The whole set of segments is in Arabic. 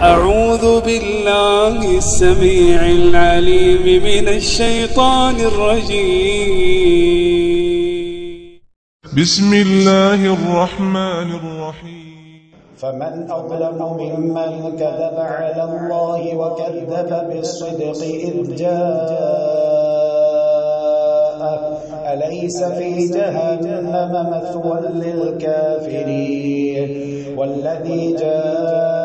أعوذ بالله السميع العليم من الشيطان الرجيم. بسم الله الرحمن الرحيم. فمن أظلم ممن كذب على الله وكذب بالصدق إذ جاء أليس في جهنم مثوى للكافرين والذي جاء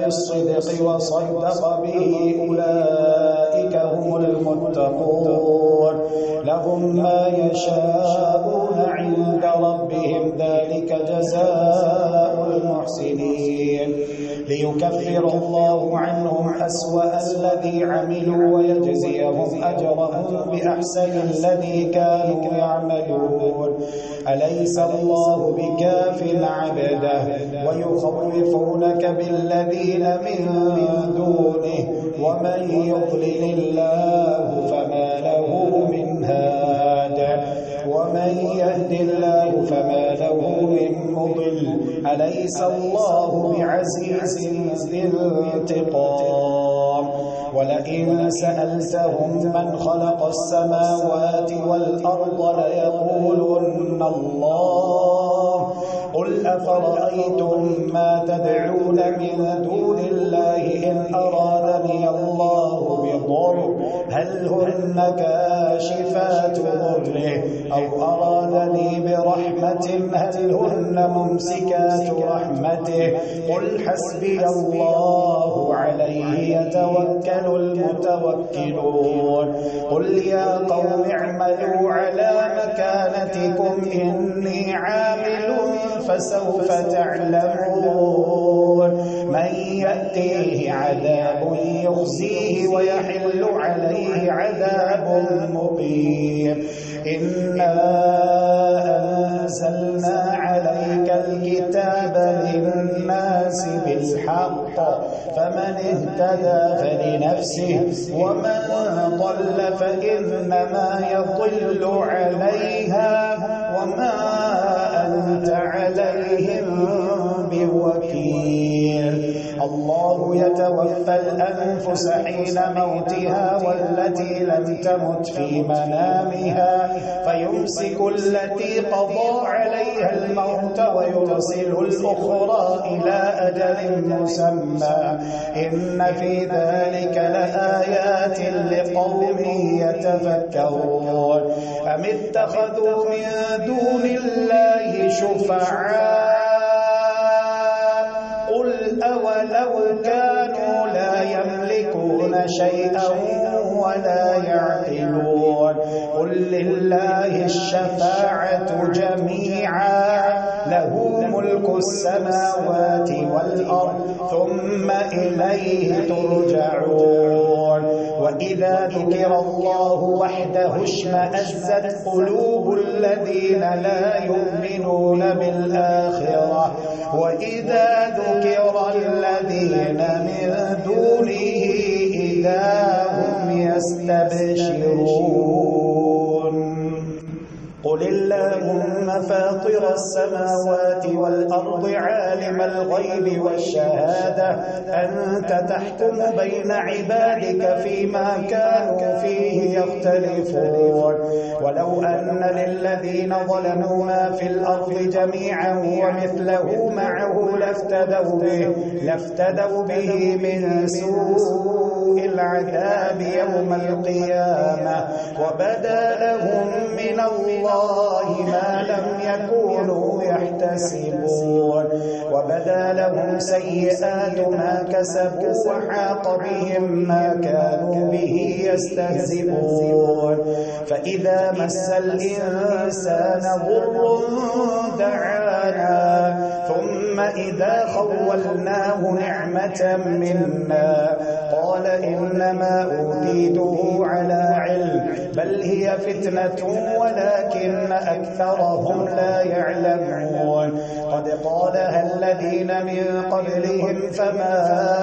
بالصدق وصدق به أولئك هم المتقون لهم ما يشاءون عند ربهم ذلك جزاء المحسنين ليكفر الله عنهم أسوأ الذي عملوا ويجزيهم أجرهم بأحسن الذي كانوا يعملون أليس الله بكاف عبده ويخوفونك بالذين من دونه ومن يضلل الله فما له من هاد ومن يهد الله فما له من مضل أليس الله بعزيز ذي انتقام ولئن سألتهم من خلق السماوات والأرض ليقولن الله قل أفرأيتم ما تدعون من دون الله إن أرادني الله بضر هل هن كاشفات ضره أو أرادني برحمة هل هن ممسكات رحمته قل حسبي الله عليه يتوكل المتوكلون قل يا قوم اعملوا على مكانتكم إني عامل فسوف تعلمون من يأتيه عذاب يخزيه ويحل عليه عذاب مقيم إنا أنزلنا عليك الكتاب للناس بالحق فمن اهتدى فلنفسه ومن ضل فإنما يضل عليها وما أنت عليهم بوكيل الله يتوفى الأنفس حين موتها والتي لم تمت في منامها فيمسك التي قضى عليها الموت ويرسل الأخرى إلى أجل مسمى إن في ذلك لآيات لقوم يتفكرون أم اتخذوا من دون الله شفعاء قل أولو كانوا لا يملكون شيئا ولا يعقلون قل لله الشفاعة جميعا له ملك السماوات والأرض ثم إليه ترجعون وإذا ذكر الله وحده اشمأزت قلوب الذين لا يؤمنون بالآخرة وإذا ذكر الذين من دونه إذا هم يستبشرون قل اللهم فاطر السماوات والأرض عالم الغيب والشهادة أنت تحكم بين عبادك فيما كانوا فيه يختلفون ولو أن للذين ظلموا ما في الأرض جميعا ومثله معه لافتدوا به من سوء العذاب يوم القيامة وبدا لهم من الله ما لم يكونوا يحتسبون وبدا لهم سيئات ما كسبوا وحاق بهم ما كانوا به يستهزئون فإذا مس الإنسان ضر دعانا ثم إذا خولناه نعمة منا قال إنما أوتيته على علم بل هي فتنة ولكن أكثرهم لا يعلمون قد قالها الذين من قبلهم فما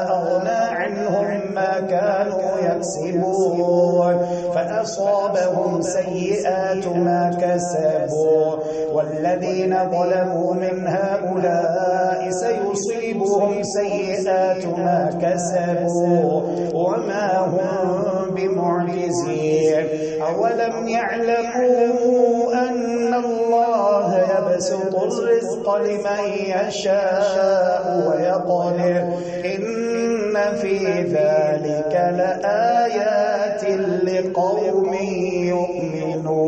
أغنى عنهم ما كانوا يكسبون فأصابهم سيئات ما كسبوا والذين ظلموا من هؤلاء سيصيبهم سيئات ما كسبوا وما هم بمعجزين أولم يعلموا أن الله يبسط الرزق لمن يشاء ويقدر إن في ذلك لآيات لقوم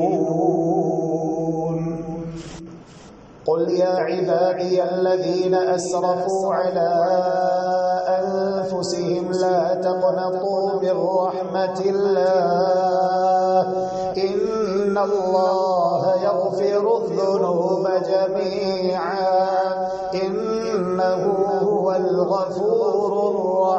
يؤمنون قل يا عبادي الذين أسرفوا على أنفسهم لا تقنطوا من رحمة الله إن الله يغفر الذنوب جميعا إنه هو الغفور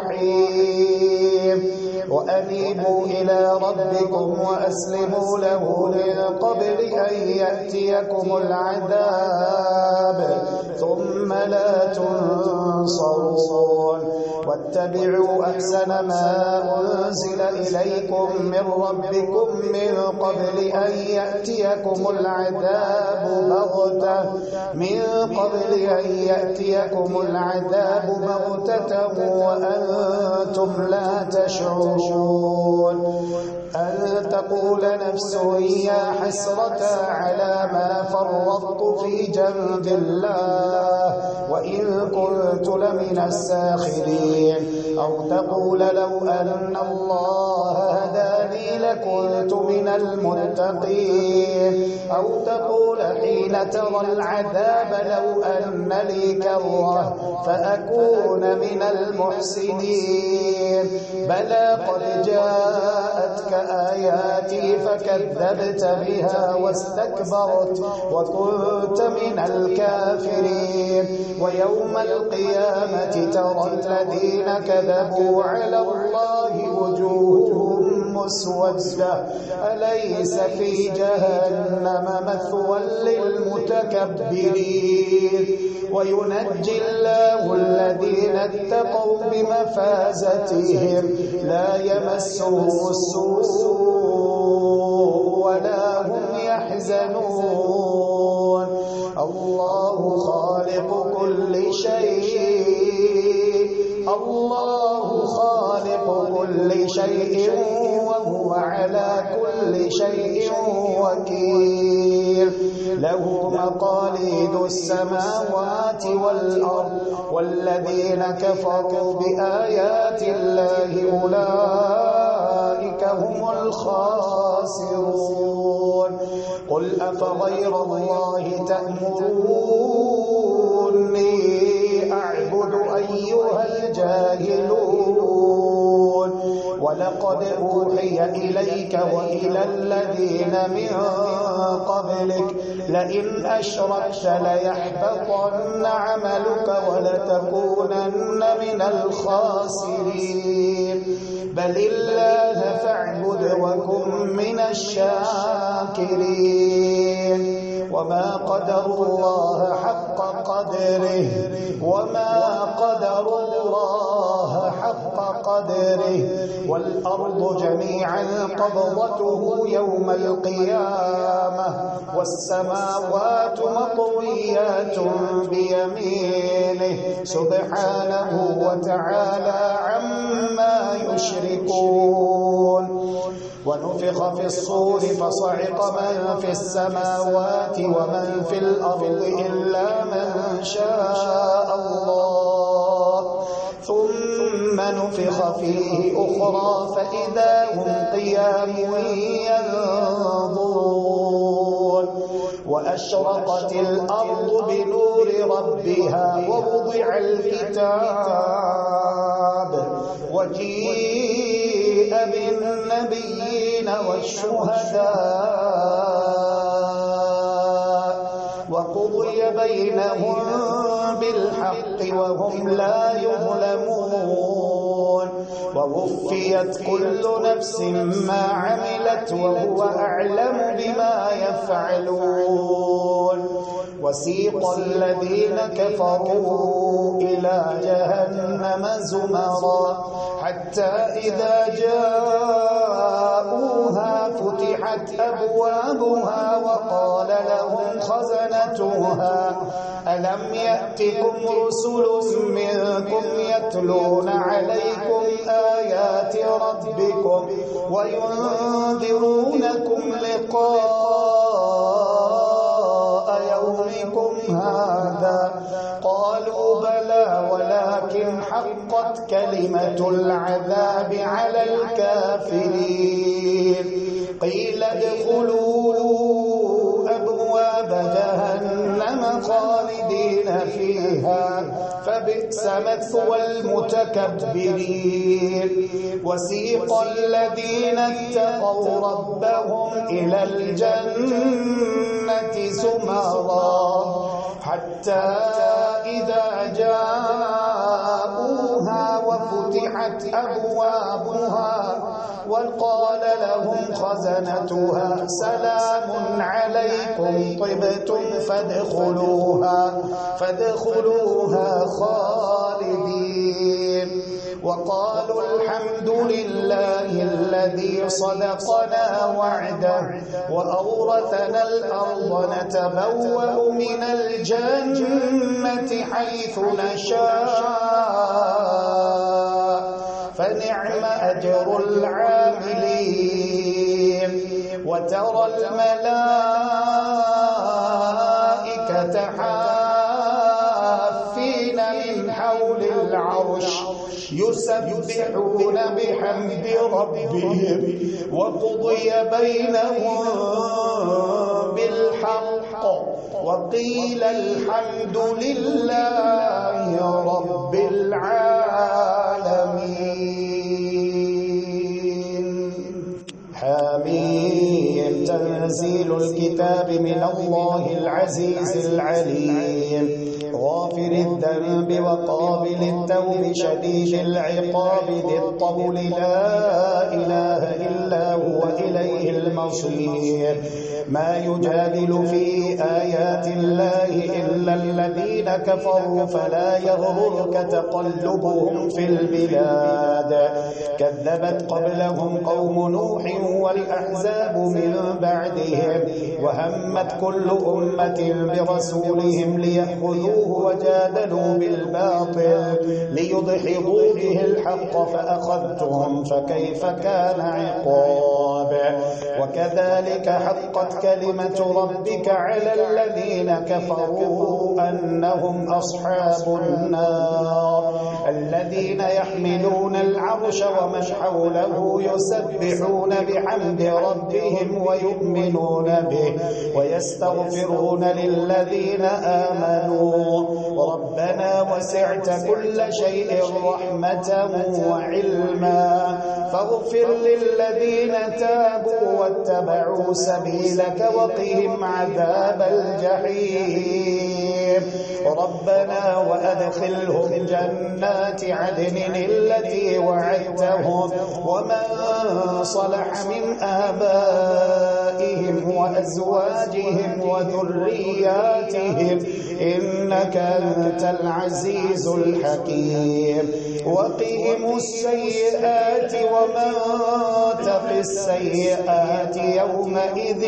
الرحيم وأنيبوا إلى ربكم وأسلموا له من قبل أن يأتيكم العذاب ثم لا تنصرون واتبعوا أحسن ما أنزل إليكم من ربكم من قبل أن يأتيكم العذاب بغتة وأنتم لا تشعرون أن تقول نفس يا حسرة على ما فرطت في جنب الله وإن كنت لمن الساخرين أو تقول لو أن الله هداني لكنت من المتقين أو تقول حين ترى العذاب لو أن لي كرة فأكون من المحسنين بلى قد جاءتك آياتي فكذبت بها واستكبرت وكنت من الكافرين ويوم القيامة ترى الذين كذبوا على الله وجوههم مسودة أليس في جهنم مثوى للمتكبرين وينجي الله الذين اتقوا بمفازتهم لا يمسهم السوء ولا هم يحزنون الله خالق كل شيء وهو على كل شيء وكيل له مقاليد السماوات والأرض والذين كفروا بآيات الله أولئك هم الخاسرون قل أفغير الله تأمروني أعبد أيها الجاهلون ولقد أوحي إليك وإلى الذين من قبلك لئن أشركت ليحبطن عملك ولتكونن من الخاسرين بل الله فاعبد وكن من الشاكرين وما قدروا الله حق قدره والأرض جميعا قبضته يوم القيامة والسماوات مطويات بيمينه سبحانه وتعالى عما يشركون ونفخ في الصور فصعق من في السماوات ومن في الأرض إلا من شاء الله ثم نفخ فيه أخرى فإذا هم قيام ينظرون وأشرقت الأرض بنور ربها ووضع الكتاب وجيء بالنبيين والشهداء وقضي بينهم بالحق وهم لا يظلمون ووفيت كل نفس ما عملت وهو أعلم بما يفعلون وسيق الذين كفروا إلى جهنم زمرا حتى إذا جاءوها فتحت أبوابها وقال لهم خزنتها ألم يأتكم رسل منكم يتلون عليكم آيات ربكم وينذرونكم لقاء يومكم هذا قالوا بلى ولكن حقت كلمة العذاب على الكافرين قيل ادخلوا أبواب جهنم خالدين فيها فبئس مثوى المتكبرين وسيق الذين اتقوا ربهم إلى الجنة زمرا حتى إذا جاءوها وفتحت أبوابها وقال لهم خزنتها سلام عليكم طبتم فادخلوها خالدين وقالوا الحمد لله الذي صدقنا وعده وأورثنا الأرض نتبوأ من الجنة حيث نشاء فنعم أجر العاملين وترى الملائكة حافين من حول العرش يسبحون بحمد ربهم وقضي بينهم بالحق وقيل الحمد لله رب العالمين حميم تنزيل الكتاب من الله العزيز العليم غافر الذنب وقابل التوب شديد العقاب ذي الطول لا إله إلا هو إليه المصير ما يجادل في آيات الله إلا الذين كفروا فلا يغررك تقلبهم في البلاد كذبت قبلهم قوم نوح والأحزاب من بعدهم وهمت كل أمة برسولهم ليأخذوه وجادلوا بالباطل ليدحضوا به الحق فأخذتهم فكيف كان عقاب وكذلك حقت كلمة ربك على الذين كفروا أنهم أصحاب النار الذين يحملون العرش ومن حوله يسبحون بحمد ربهم ويؤمنون به ويستغفرون للذين آمنوا ربنا وسعت كل شيء رحمة وعلما فاغفر للذين تابوا واتبعوا سبيلك وقهم عذاب الجحيم ربنا وأدخلهم جنات عدن التي وعدتهم ومن صلح من آبائهم وأزواجهم وذرياتهم إنك أنت العزيز الحكيم وقهم السيئات ومن تق السيئات يومئذ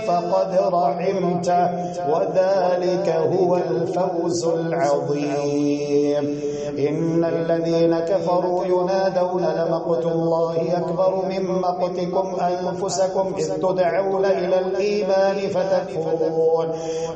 فقد رحمته وذلك هو الفوز العظيم إن الذين كفروا ينادون لمقت الله أكبر من مقتكم أنفسكم إذ تدعون إلى الإيمان فتكفرون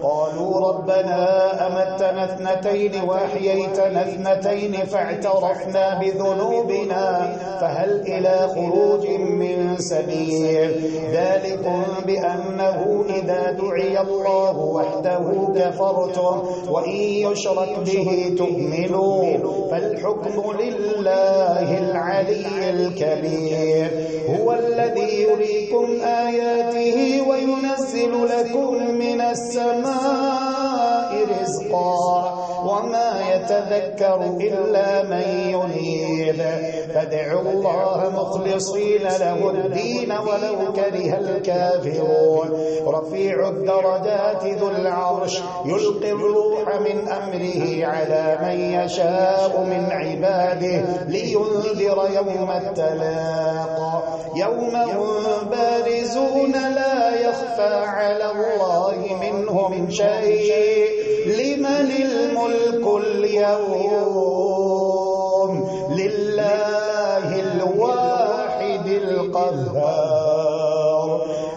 قالوا ربنا أمتنا اثنتين وأحييتنا اثنتين فاعترفنا بذنوبنا فهل إلى خروج من سبيل ذلكم بأنه إذا دعي الله وحده كفرتم وإن يشرك به تؤمنوا فالحكم لله العلي الكبير هو الذي يريكم آياته وينزل لكم من السماء رزقا وما يتذكر إلا من ينيب قريب فادعوا الله مخلصين له الدين ولو كره الكافرون رفيع الدرجات ذو العرش يلقي الروح من أمره على من يشاء من عباده لينذر يوم التلاق يوم هم بارزون لا يخفى على الله منهم شيء لمن الملك اليوم لله الواحد القهار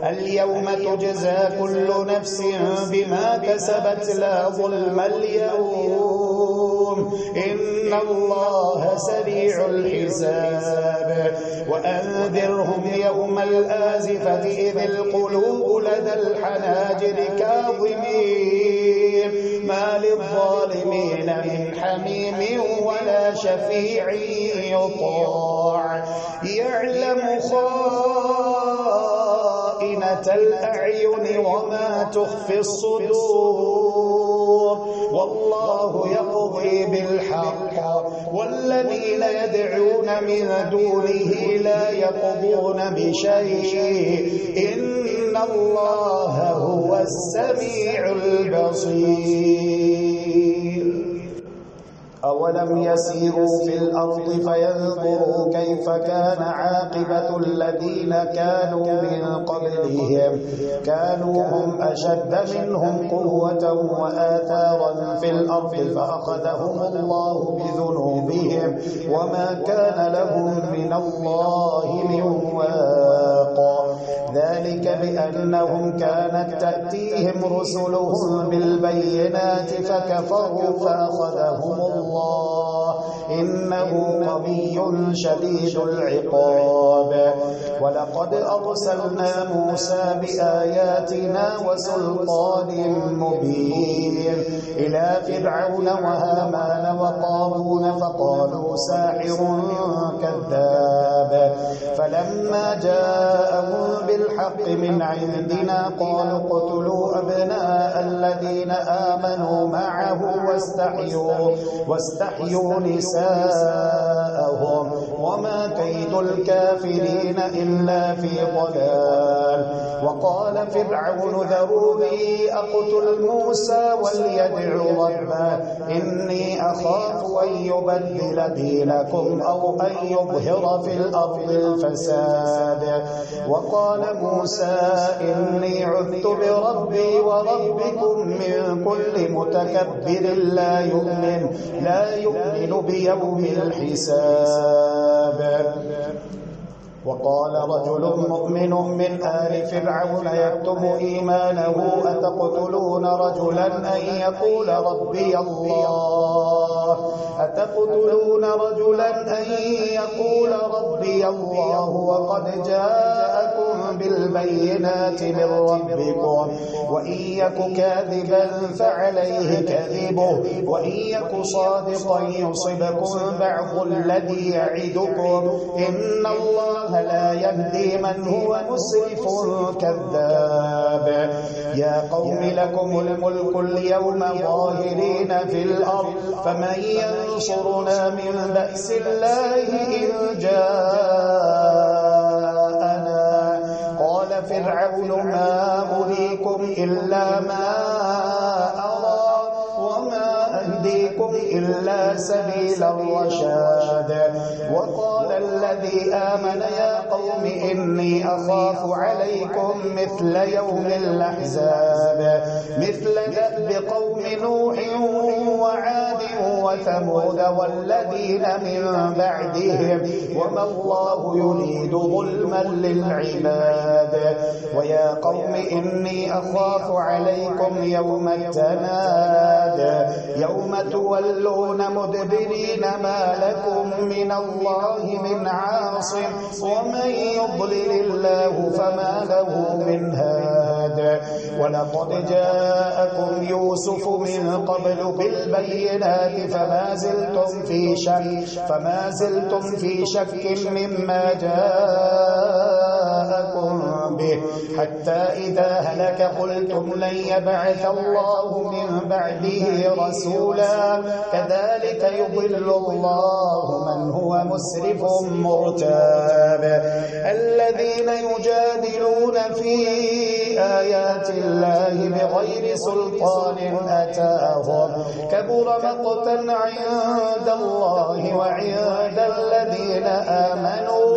اليوم تجزى كل نفس بما كسبت لا ظلم اليوم إن الله سريع الحساب وأنذرهم يوم الآزفة إذ القلوب لدى الحناجر كاظمين ما للظالمين من حميم ولا شفيع يطاع يعلم خائنة الأعين وما تخفي الصدور والله يقضي بالحق والذين يدعون من دونه لا يقضون بشيء إن الله هو السميع البصير أولم يسيروا في الأرض فينظروا كيف كان عاقبة الذين كانوا من قبلهم كانوا هم أشد منهم قوة وآثارا في الأرض فأخذهم الله بذنوبهم وما كان لهم من الله من واق ذلك بأنهم كانت تأتيهم رسلهم بالبينات فكفروا فأخذهم الله إنه قوي شديد العقاب ولقد أرسلنا موسى بآياتنا وسلطان مبين إلى فرعون وهامان وقارون فقالوا ساحر كذاب فلما جاءهم بالحق من عندنا قالوا اقتلوا أبناء الذين آمنوا معه واستحيوا نساءهم وما كيد الكافرين إلا في ضلال وقال فرعون ذروني أقتل موسى وليدع ربه إني أخاف أن يبدل دينكم أو أن يظهر في الأرض الفساد وقال موسى إني عذت بربي وربكم من كل متكبر لا يؤمن بيوم الحساب وقال رجل مؤمن من آل فرعون يكتم إيمانه أتقتلون رجلا أن يقول ربي الله وقد جاءكم بالبينات من ربكم وإن يك كاذبا فعليه كذبه وإن يك صادقا يصبكم بعض الذي يعدكم إن الله لا يهدي من هو مسرف كذاب يا قوم لكم الملك اليوم ظاهرين في الأرض فمن ينصرنا من بأس الله إن جاءنا قال فرعون ما أريكم إلا ما أرى وما أهديكم إلا سبيل الرشاد وقال الذي آمن يا قوم إني أخاف عليكم مثل يوم الأحزاب مثل دأب قوم نوح وعاد وثمود والذين من بعدهم وما الله يريد ظلما للعباد ويا قوم إني أخاف عليكم يوم التناد يوم تولون مدبرين ما لكم من الله من عاصم ومن يضلل الله فما له من هاد ولقد جاءكم يوسف من قبل بالبينات فما زلتم في شك مما جاءكم به حتى إذا هلك قلتم لن يبعث الله من بعده رسولا كذلك يضل الله من هو مسرف مرتاب الذين يجادلون في آيات الله بغير سلطان أتاهم كبر مقتا عند الله وعند الذين آمنوا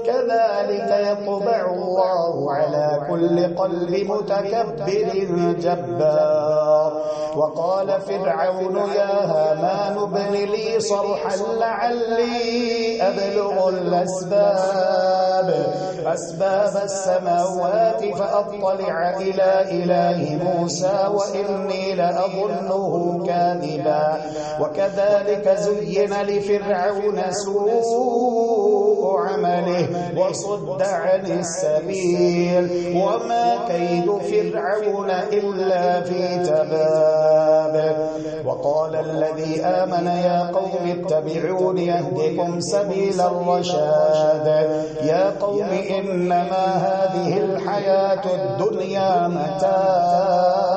كذلك يطبع الله على كل قلب متكبر جبار وقال فرعون يا هامان ابن لي صرحا لعلي أبلغ أسباب السماوات فأطلع إلى إله موسى وإني لأظنه كاذبا وكذلك زين لفرعون سوء عمله وصد عن السبيل وما كيد فرعون إلا في تباب وقال الذي آمن يا قوم اتبعون يهدكم سبيل الرشاد يا قوم إنما هذه الحياة الدنيا متاع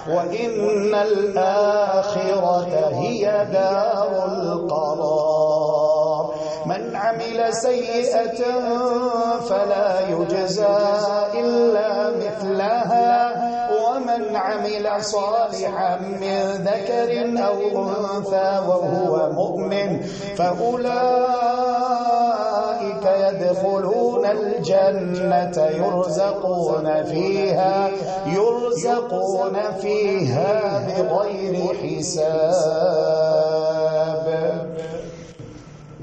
وإن الآخرة هي دار القرار من عمل سيئة فلا يجزى إلا مثلها ومن عمل صالحا من ذكر أو أنثى وهو مؤمن فأولئك يدخلون الجنة يرزقون فيها بغير حساب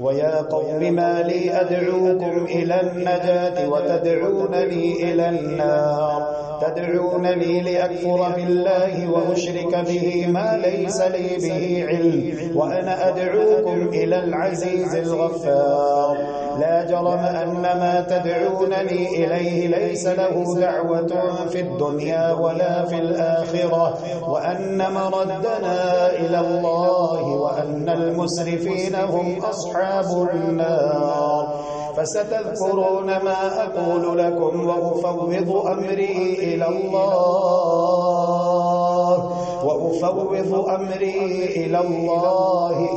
ويا قوم ما لي أدعوكم إلى النجاة وتدعونني إلى النار تدعونني لأكفر بالله وأشرك به ما ليس لي به علم وأنا أدعوكم إلى العزيز الغفار لا جرم أن ما تدعونني إليه ليس له دعوة في الدنيا ولا في الآخرة وأن مردنا إلى الله وأن المسرفين هم أصحاب النار فستذكرون ما أقول لكم وأفوض أمري إلى الله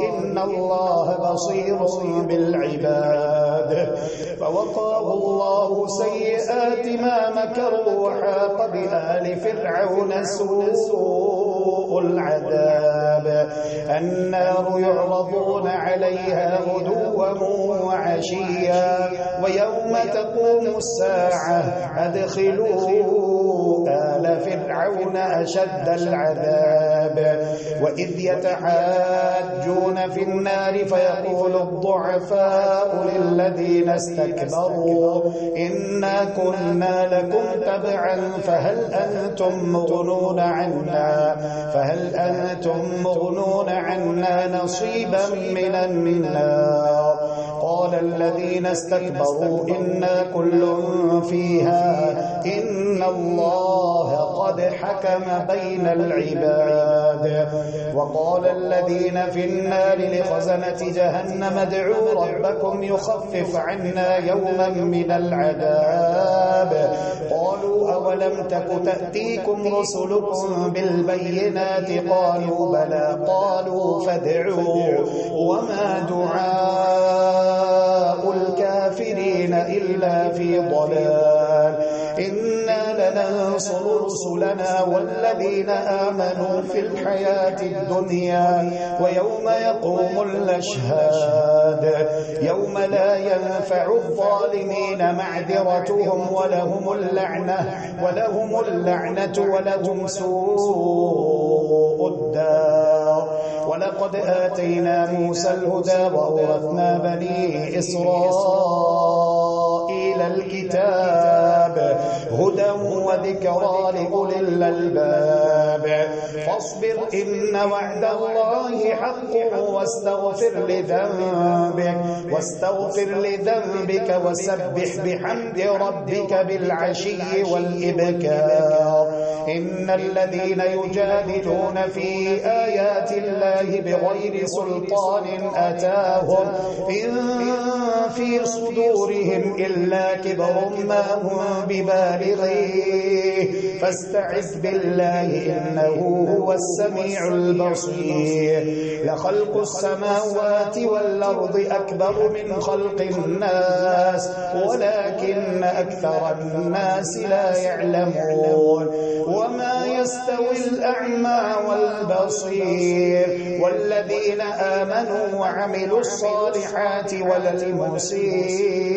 إن الله بصير بالعباد فوقاه الله سيئات ما مكروا وحاق بآل فرعون سوء العذاب النار يعرضون عليها غدوا وعشيا ويوم تقوم الساعة أدخلوا آل فرعون أشد العذاب وإذ يتحاجون في النار فيقول الضعفاء للذين استكبروا إنا كنا لكم تبعا فهل أنتم مغنون عنا نصيبا من النار قال الذين استكبروا إنا كل فيها إن الله قد حكم بين العباد وقال الذين في النار لخزنة جهنم ادعوا ربكم يخفف عنا يوما من العذاب قالوا أولم تك تأتيكم رسلكم بالبينات قالوا بلى قالوا فادعوا وما دعاء الكافرين إلا في ضلال إنا لننصر رسلنا والذين آمنوا في الحياة الدنيا ويوم يقوم الأشهاد يوم لا ينفع الظالمين معذرتهم ولهم اللعنة ولهم سوء الدار ولقد آتينا موسى الهدى وأورثنا بني إسرائيل الكتاب هدى وذكرى لأولي الألباب فاصبر إن وعد الله حق واستغفر لذنبك وسبح بحمد ربك بالعشي والإبكار إن الذين يجادلون في آيات الله بغير سلطان أتاهم إن في صدورهم إلا كبر ما هم ببالغ بالغيه فاستعذ بالله إنه هو السميع البصير. لخلق السماوات والأرض أكبر من خلق الناس ولكن أكثر الناس لا يعلمون. وما يستوي الأعمى والبصير والذين آمنوا وعملوا الصالحات ولا المسيء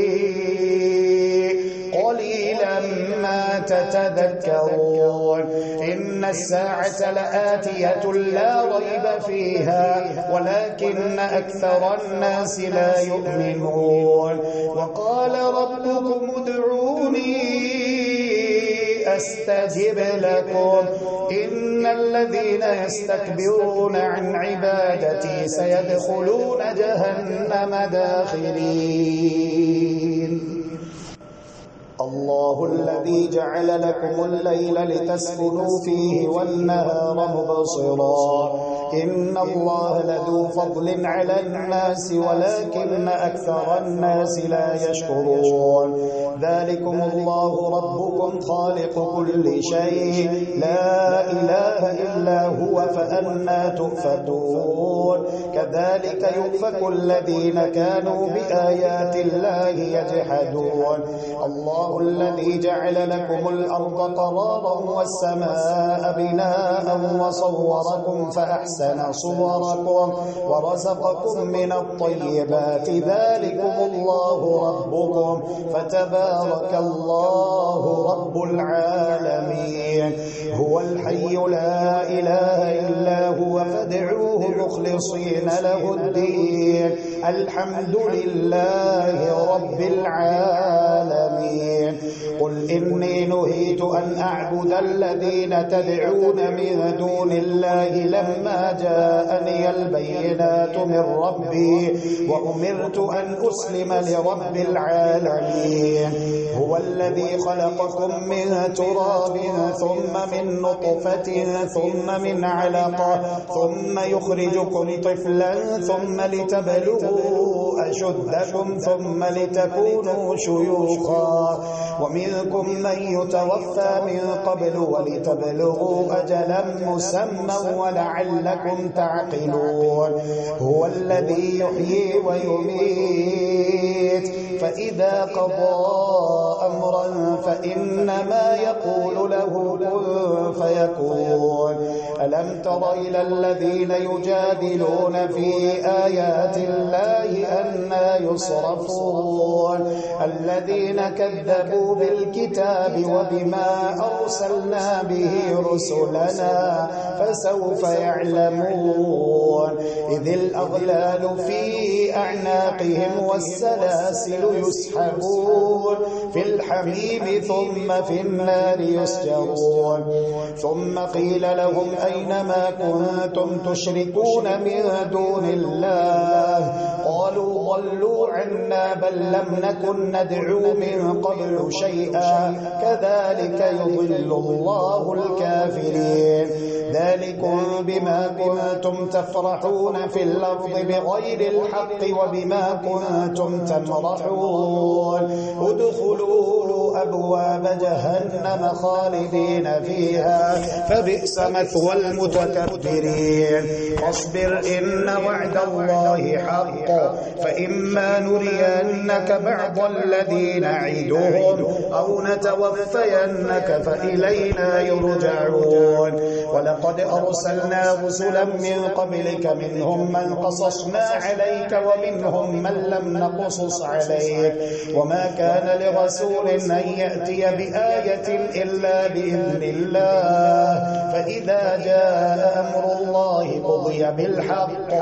قليلا ما تتذكرون. إن الساعة لآتية لا ريب فيها ولكن أكثر الناس لا يؤمنون. وقال ربكم ادعوني أستجب لكم إن الذين يستكبرون عن عبادتي سيدخلون جهنم داخرين. الله الذي جعل لكم الليل لتسكنوا فيه والنهار مبصرا إن الله لذو فضل على الناس ولكن أكثر الناس لا يشكرون. ذلكم الله ربكم خالق كل شيء لا إله إلا هو فأنى تؤفكون. كذلك يؤفك الذين كانوا بآيات الله يجحدون. الله الذي جعل لكم الأرض قرارا والسماء بناء وصوركم فأحسن صوركم ورزقكم من الطيبات ذلكم الله ربكم فتبارك الله رب العالمين. هو الحي لا إله إلا هو فادعوه مخلصين له الدين الحمد لله رب العالمين. قل إني نهيت أن أعبد الذين تدعون من دون الله لما جاءني البينات من ربي وأمرت أن أسلم لرب العالمين. هو الذي خلقكم من تراب ثم من نطفة ثم من علقة ثم يخرجكم طفلا ثم لتبلغوا أشدكم ثم لتكونوا شيوخا ومنكم من يتوفى من قبل ولتبلغوا أجلا مسمى ولعلكم تعقلون. هو الذي يحيي ويميت فإذا قضى أمرا فإنما يقول له كن فيكون. ألم تر إلى الذين يجادلون في آيات الله أنى يصرفون الذين كذبوا بالكتاب وبما أرسلنا به رسلنا فسوف يعلمون. إذ الأغلال في أعناقهم والسلاسل يسحبون في الحميم ثم في النار يسجرون. ثم قيل لهم أين ما كنتم تشركون من دون الله قالوا ضلوا عنا بل لم نكن ندعو من قبل شيئا كذلك يضل الله الكافرين. ذلكم بما كنتم تفرحون في الأرض بغير الحق وبما كنتم تمرحون ادخلوا أبواب جهنم خالدين فيها فبئس مثوى المتكبرين. فاصبر إن وعد الله حق فإما نرينك بعض الذي نعدهم أو نتوفينك فإلينا يرجعون. ولقد أرسلنا رسلا من قبلك منهم من قصصنا عليك ومنهم من لم نقصص عليك وما كان لرسول أن يأتي بآية إلا بإذن الله فإذا جاء أمر الله قضي بالحق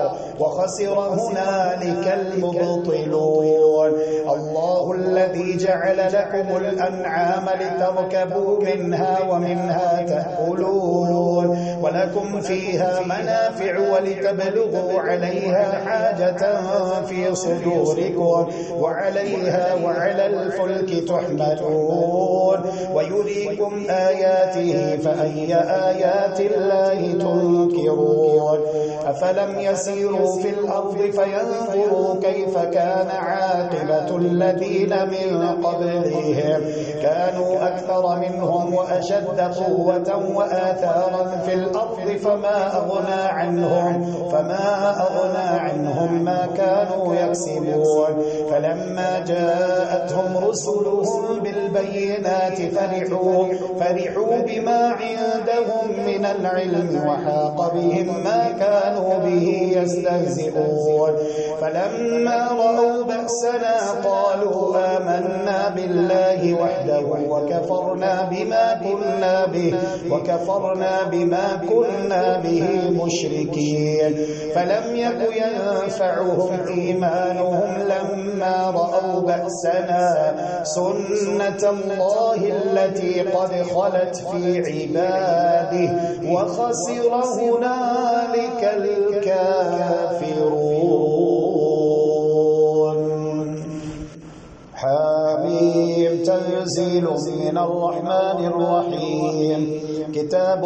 وخسر هنالك المبطلون. الله الذي جعل لكم الأنعام لتركبوا منها ومنها تأكلون ولكم فيها منافع ولتبلغوا عليها حاجة في صدوركم وعليها وعلى الفلك تحملون ويريكم آياته فأي آيات الله تنكرون. أفلم يسيروا في الأرض فينظروا كيف كان كان عاقبة الذين من قبلهم كانوا أكثر منهم وأشد قوة وآثارا في الأرض فما أغنى عنهم ما كانوا يكسبون فلما جاءتهم رسلهم بالبينات فرحوا بما عندهم من العلم وحاق بهم ما كانوا به يستهزئون فلما رأوا بأسنا قالوا آمنا بالله وحده وكفرنا بما كنا به مشركين فلم يك ينفعهم إيمانهم لما رأوا بأسنا سنة الله التي قد خلت في عباده وخسر هنالك الكافرون. حميم تنزيل من الرحمن الرحيم كتاب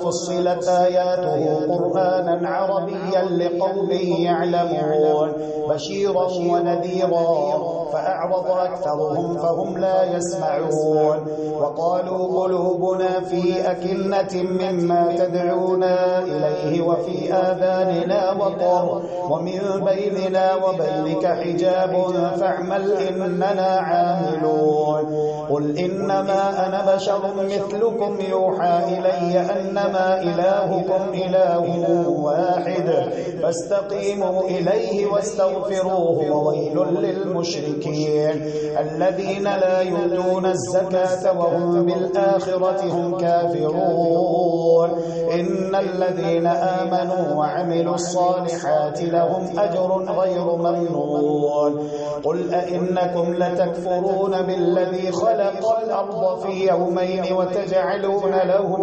فصلت آياته قرآنا عربيا لقوم يعلمون بشيرا ونذيرا فأعرض أكثرهم فهم لا يسمعون وقالوا قلوبنا في أكنة مما تدعونا إليه وفي آذاننا وقر ومن بيننا وبينك حجاب فاعمل إننا عاملون قل إنما أنا بشر مثلكم يوحى إلي أنما إلهكم إله واحد فاستقيموا إليه واستغفروه وويل للمشركين الذين لا يؤتون الزكاة وهم بالآخرة هم كافرون إن الذين آمنوا وعملوا الصالحات لهم أجر غير ممنون قل أئنكم لتكفرون بالذي خلق الأرض في يومين وتجعلون له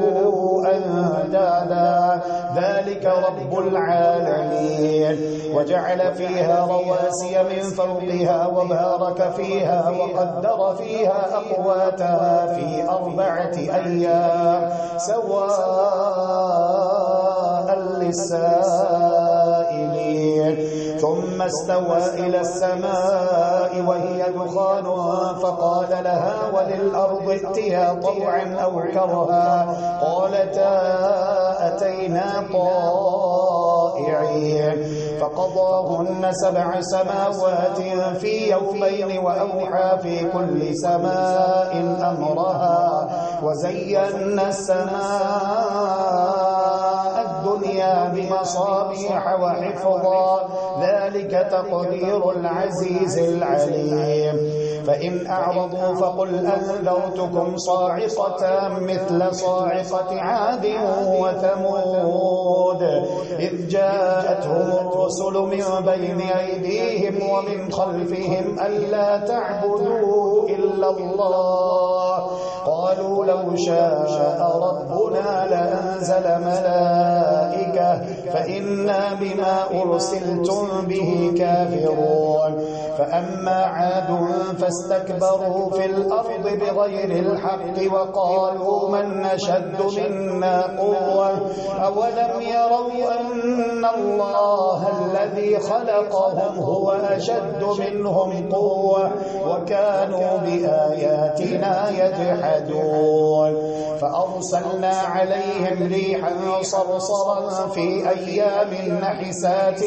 أندادا ذلك رب العالمين وجعل فيها رواسي من فوقها وبارك فيها وقدر فيها أقواتها في 4 أيام سواء للسائلين ثم استوى إلى السماء وهي دخان فقال لها وللأرض ائتيا طوعا أو كرها قالتا أتينا طائعين فقضاهن 7 سماوات في يومين وأوحى في كل سماء أمرها وزينا السماء الدنيا بمصابيح وحفظا ذلك تقدير العزيز العليم فإن أعرضوا فقل أنذرتكم صاعقة مثل صاعقة عاد وثمود إذ جاءتهم الرسل من بين أيديهم ومن خلفهم ألا تعبدوا إلا الله قالوا لو شاء ربنا لأنزل ملائكة فإنا بما أرسلتم به كافرون فأما عاد فاستكبروا في الأرض بغير الحق وقالوا من نشد منا قوة أولم يروا أن الله الذي خلقهم هو أشد منهم قوة وكانوا بآياتنا يجحدون فأرسلنا عليهم ريحا صرصرا في أيام نحسات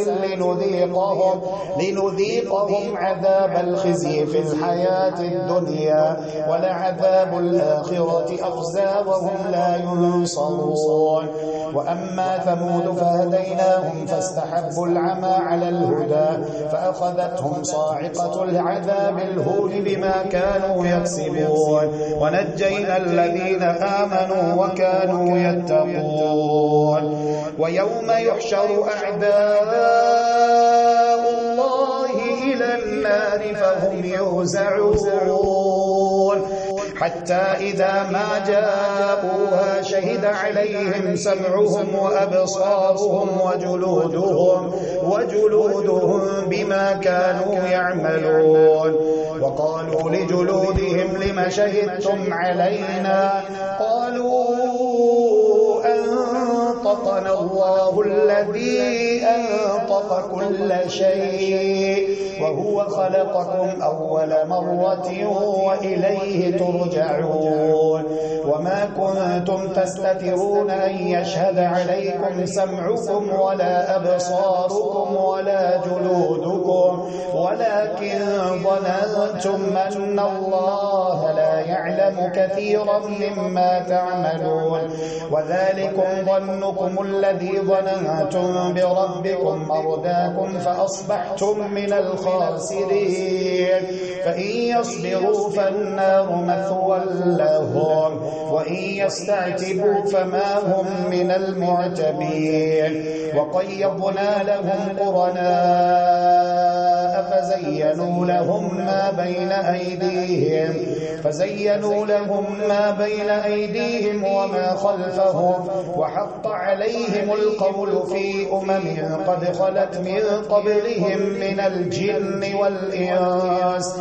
لنذيقهم عذاب الخزي في الحياة الدنيا ولعذاب الآخرة أخزى وهم لا ينصرون وأما ثمود فهديناهم فاستحبوا العمى على الهدى فأخذتهم صاعقة العذاب الهون بما كانوا يكسبون ونجينا الذين آمنوا وكانوا يتقون ويوم يحشر أعداء الله إلى النار فهم يوزعون حتى إذا ما جاءوها شهد عليهم سمعهم وأبصارهم وجلودهم بما كانوا يعملون وقالوا لجلودهم لم شهدتم علينا قالوا أنطقنا الله الذي أنطق كل شيء وهو خلقكم أول مرة وإليه ترجعون وما كنتم تستترون أن يشهد عليكم سمعكم ولا أبصاركم ولا جلودكم ولكن ظننتم أن الله لا يعلم كثيرا مما تعملون وذلكم ظنكم الذي ظننتم بربكم أرداكم فأصبحتم من الخاسرين فإن يصبروا فالنار مثوى لهم وإن يستعتبوا فما هم من المعتبين وقيضنا لهم قرناء فزينوا لهم ما بين أيديهم وما خلفهم وحق عليهم القول في أمم قد خلت من قبلهم من الجن والإنس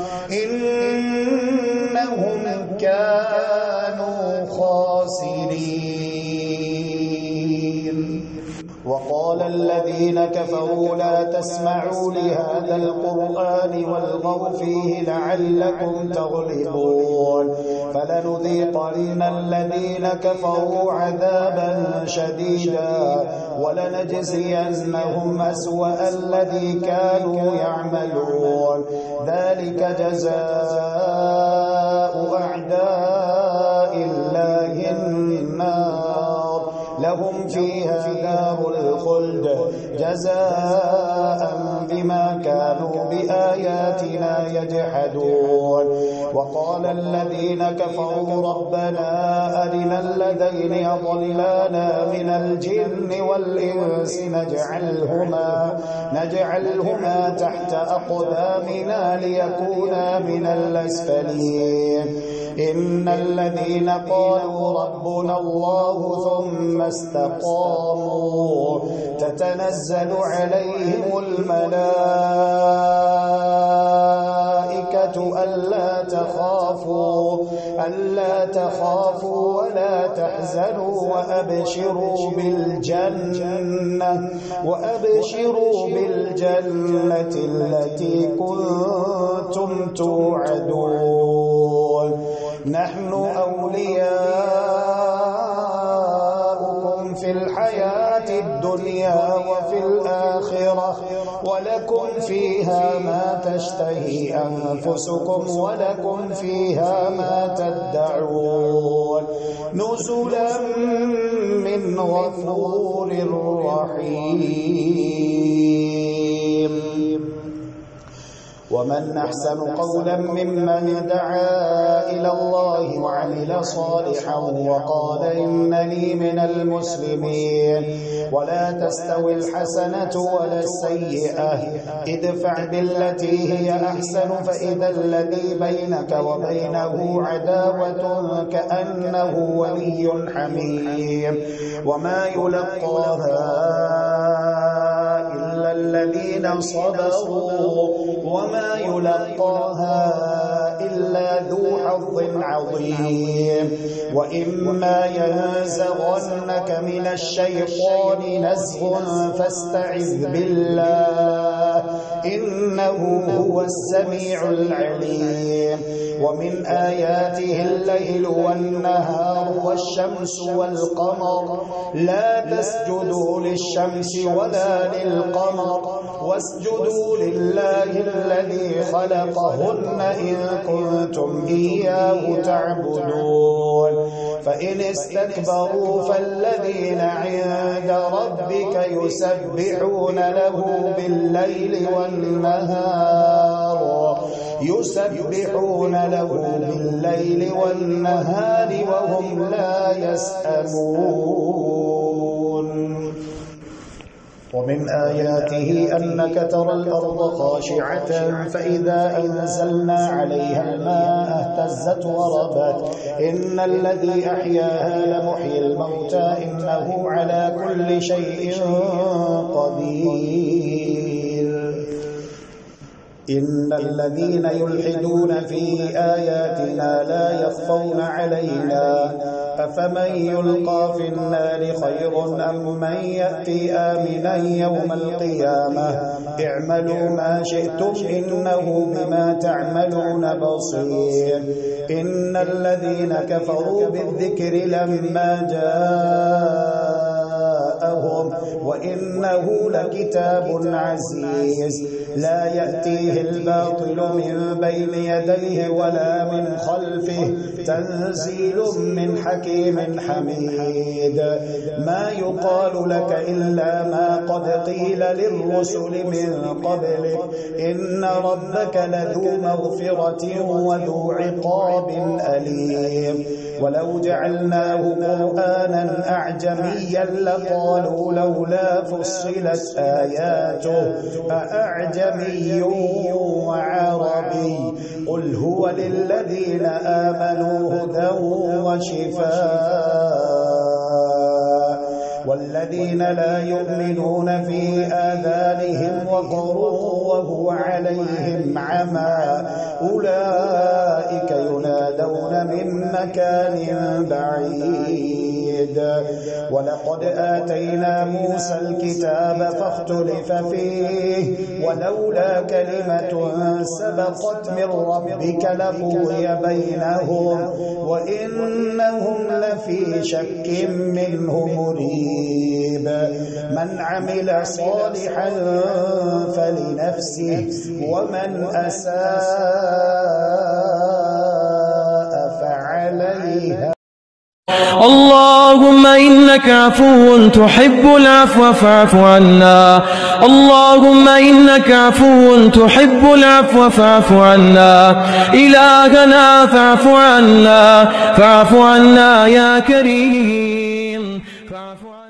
إنهم كانوا خاسرين وقال الذين كفروا لا تسمعوا لهذا القرآن والغوا فيه لعلكم تغلبون فلنذيقن الذين كفروا عذابا شديدا ولنجزينهم أسوأ الذي كانوا يعملون ذلك جزاء أعداء الله النار لهم فيها دار الخلد جزاء بما كانوا بآياتنا يجحدون وقال الذين كفروا ربنا أرنا الذين أضلانا من الجن والإنس نجعلهما تحت أقدامنا ليكونا من الأسفلين إن الذين قالوا ربنا الله ثم استقاموا تتنزل عليهم الملائكة ألا تخافوا ولا تحزنوا وأبشروا بالجنة التي كنتم توعدون نحن أولياؤكم في الحياة الدنيا وفي الآخرة ولكم فيها ما تشتهي أنفسكم ولكم فيها ما تدعون نزلا من غفور رحيم ومن أحسن قولا ممن دعا إلى الله وعمل صالحا وقال إنني من المسلمين ولا تستوي الحسنة ولا السيئة ادفع بالتي هي أحسن فإذا الذي بينك وبينه عداوة كأنه ولي حميم وما يلقاها إلا الذين صبروا وما يلقاها إلا ذو حظ عظيم وإما ينزغنك من الشيطان نزغ فاستعذ بالله إنه هو السميع العليم ومن آياته الليل والنهار والشمس والقمر لا تسجدوا للشمس ولا للقمر واسجدوا لله الذي خلقهن إن كنتم إياه تعبدون فإن استكبروا فالذين عند ربك يسبحون له بالليل والنهار وهم لا يسأمون ومن آياته أنك ترى الأرض خاشعة فإذا أنزلنا عليها الماء اهتزت وربت إن الذي أحياها لمحيي الموتى إنه على كل شيء قدير إن الذين يلحدون في آياتنا لا يخفون علينا أفمن يلقى في النار خير أم من يأتي آمنا يوم القيامة اعملوا ما شئتم إنه بما تعملون بصير إن الذين كفروا بالذكر لما جاءهم وإنه لكتاب عزيز لا يأتيه الباطل من بين يديه ولا من خلفه تنزيل من حكيم حميد ما يقال لك إلا ما قد قيل للرسل من قبلك إن ربك لذو مغفرة وذو عقاب أليم ولو جعلناه قرآنا أعجميا لقالوا لولا فصلت آياته أأعجمي وعربي قل هو للذين آمنوا هدى وشفاء والذين لا يؤمنون في آذانهم وقر وهو عليهم عمى أولئك ينادون من مكان بعيد ولقد آتينا موسى الكتاب فاختلف فيه ولولا كلمة سبقت من ربك لقضي بينهم وإنهم لفي شك منه مريب من عمل صالحا فلنفسه ومن أساء فعليها اللهم إنك عفو تحب العفو فاعف عنا اللهم إنك عفو تحب العفو فاعف عنا إلهنا فاعف عنا يا كريم فاعف عنا